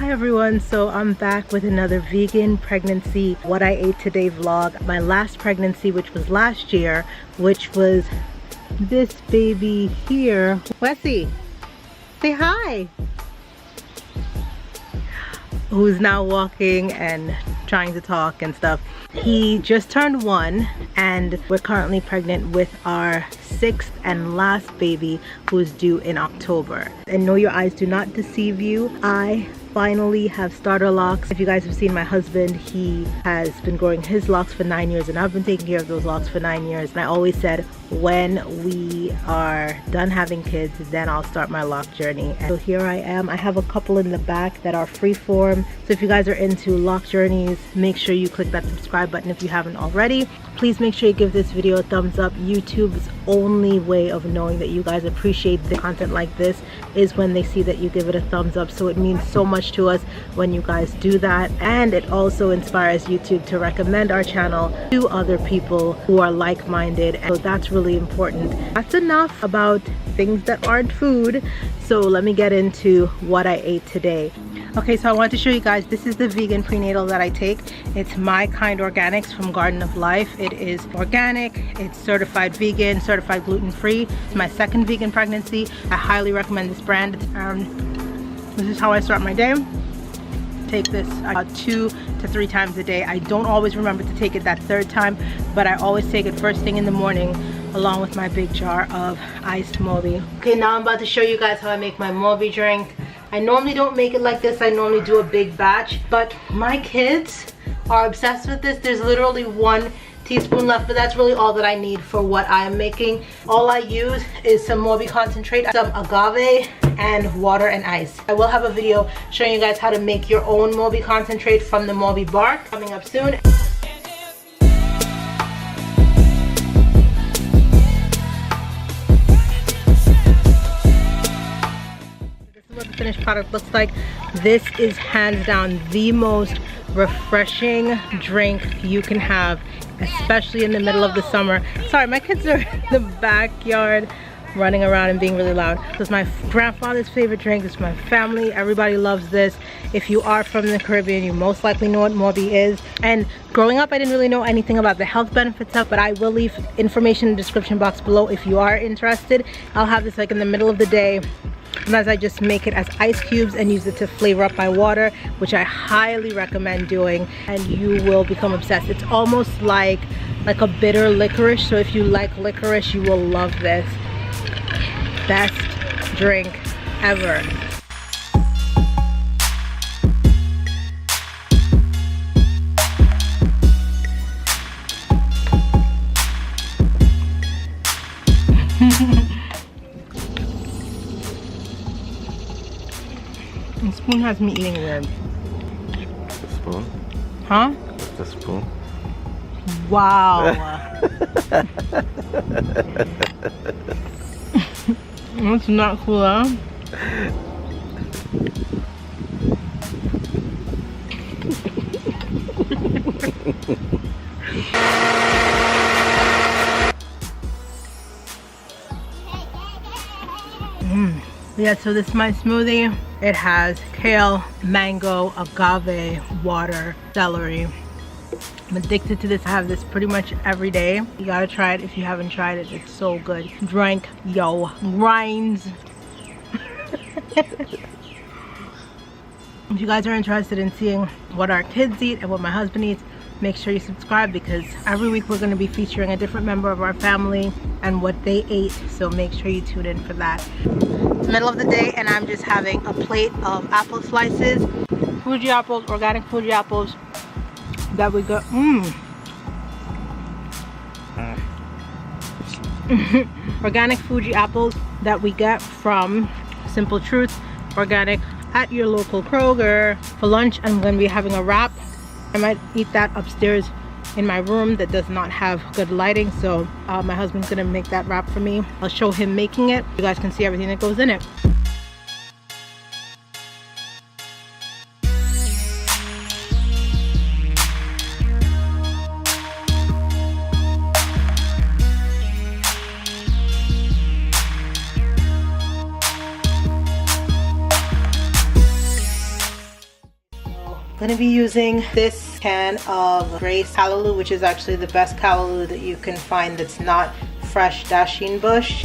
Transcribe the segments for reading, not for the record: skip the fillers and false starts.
Hi everyone, so I'm back with another vegan pregnancy what I ate today vlog. My last pregnancy, which was last year, which was this baby here. Wesley, say hi. Who's now walking and trying to talk and stuff. He just turned 1 and we're currently pregnant with our 6th and last baby who's due in October. And no, your eyes do not deceive you. I finally have starter locks. If you guys have seen my husband, he has been growing his locks for 9 years and I've been taking care of those locks for 9 years. And I always said when we are done having kids, then I'll start my lock journey. And so here I am. I have a couple in the back that are freeform. So if you guys are into lock journeys, make sure you click that subscribe button if you haven't already. Please make sure you give this video a thumbs up. YouTube's only way of knowing that you guys appreciate the content like this is when they see that you give it a thumbs up. So it means so much to us when you guys do that, and it also inspires YouTube to recommend our channel to other people who are like-minded. So that's really important. That's enough about things that aren't food. So let me get into what I ate today. Okay, so I wanted to show you guys, this is the vegan prenatal that I take. It's My Kind Organics from Garden of Life. It is organic, it's certified vegan, certified gluten-free. It's my 2nd vegan pregnancy. I highly recommend this brand. This is how I start my day. Take this 2 to 3 times a day. I don't always remember to take it that 3rd time, but I always take it first thing in the morning along with my big jar of iced mauby. Okay, now I'm about to show you guys how I make my mauby drink. I normally don't make it like this. I normally do a big batch, but my kids are obsessed with this. There's literally 1 teaspoon left, but that's really all that I need for what I am making. All I use is some mauby concentrate, some agave, and water and ice. I will have a video showing you guys how to make your own mauby concentrate from the mauby bark coming up soon. Finished product looks like. This is hands down the most refreshing drink you can have, especially in the middle of the summer. Sorry, my kids are in the backyard running around and being really loud. This is my grandfather's favorite drink. This is my family. Everybody loves this. If you are from the Caribbean, you most likely know what mauby is. And growing up, I didn't really know anything about the health benefits of, but I will leave information in the description box below if you are interested. I'll have this like in the middle of the day. Sometimes I just make it as ice cubes and use it to flavor up my water, which I highly recommend doing, and you will become obsessed. It's almost like a bitter licorice, so if you like licorice, you will love this. Best drink ever. The spoon has me eating weird. The spoon? Huh? The spoon? Wow. That's not cool, huh? Yeah, so this is my smoothie. It has kale, mango, agave, water, celery. I'm addicted to this. I have this pretty much every day. You gotta try it if you haven't tried it. It's so good. Drink, yo, grinds. If you guys are interested in seeing what our kids eat and what my husband eats, make sure you subscribe, because every week we're going to be featuring a different member of our family and what they ate, so make sure you tune in for that. It's the middle of the day and I'm just having a plate of apple slices, Fuji apples, organic Fuji apples that we got. Organic Fuji apples that we get from Simple Truth Organic at your local Kroger. For lunch I'm going to be having a wrap. I might eat that upstairs in my room that does not have good lighting, so my husband's gonna make that wrap for me. I'll show him making it. You guys can see everything that goes in it. Gonna be using this can of Grace callaloo, which is actually the best callaloo that you can find that's not fresh dasheen bush.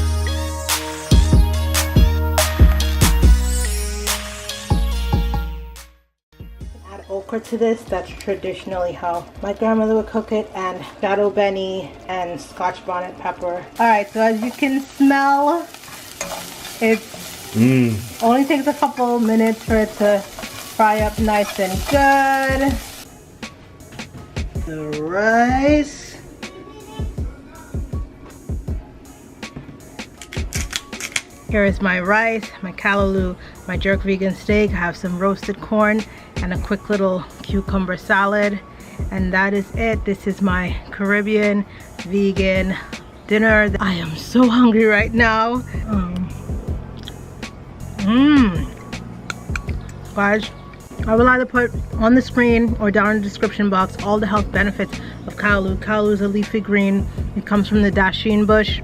Add okra to this. That's traditionally how my grandmother would cook it, and shadow benny and scotch bonnet pepper. All right, so as you can smell, it's only takes a couple minutes for it to fry up nice and good. The rice. Here is my rice, my callaloo, my jerk vegan steak. I have some roasted corn and a quick little cucumber salad. And that is it. This is my Caribbean vegan dinner. I am so hungry right now. Guys, I will either put on the screen or down in the description box all the health benefits of callaloo. Callaloo is a leafy green. It comes from the dasheen bush.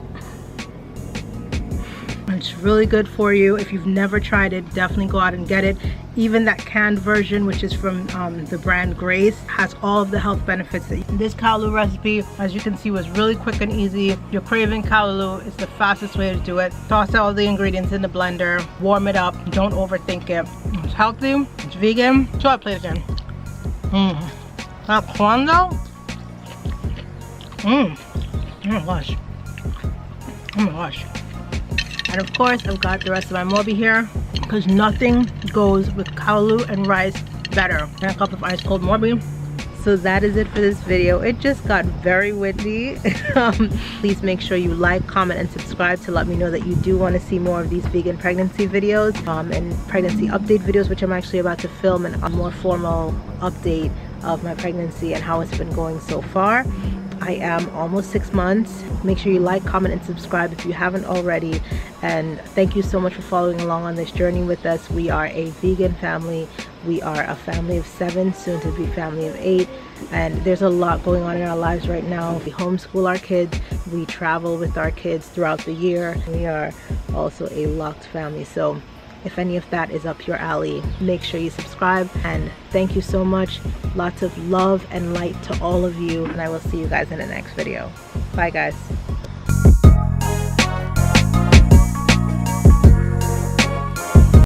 It's really good for you. If you've never tried it, definitely go out and get it. Even that canned version, which is from the brand Grace, has all of the health benefits. This callaloo recipe, as you can see, was really quick and easy. If you're craving callaloo, it's the fastest way to do it. Toss all the ingredients in the blender, warm it up, don't overthink it. It's healthy, it's vegan. So I play it again. That corn though, oh my gosh, oh my gosh. And of course, I've got the rest of my mauby here, because nothing goes with callaloo and rice better than a cup of ice cold mauby. So that is it for this video. It just got very windy. Please make sure you like, comment, and subscribe to let me know that you do want to see more of these vegan pregnancy videos and pregnancy update videos, which I'm actually about to film a more formal update of my pregnancy and how it's been going so far. I am almost 6 months. Make sure you like, comment, and subscribe if you haven't already. And thank you so much for following along on this journey with us. We are a vegan family. We are a family of 7, soon to be family of 8. And there's a lot going on in our lives right now. We homeschool our kids. We travel with our kids throughout the year. We are also a locked family. So if any of that is up your alley, make sure you subscribe. And thank you so much. Lots of love and light to all of you. And I will see you guys in the next video. Bye guys.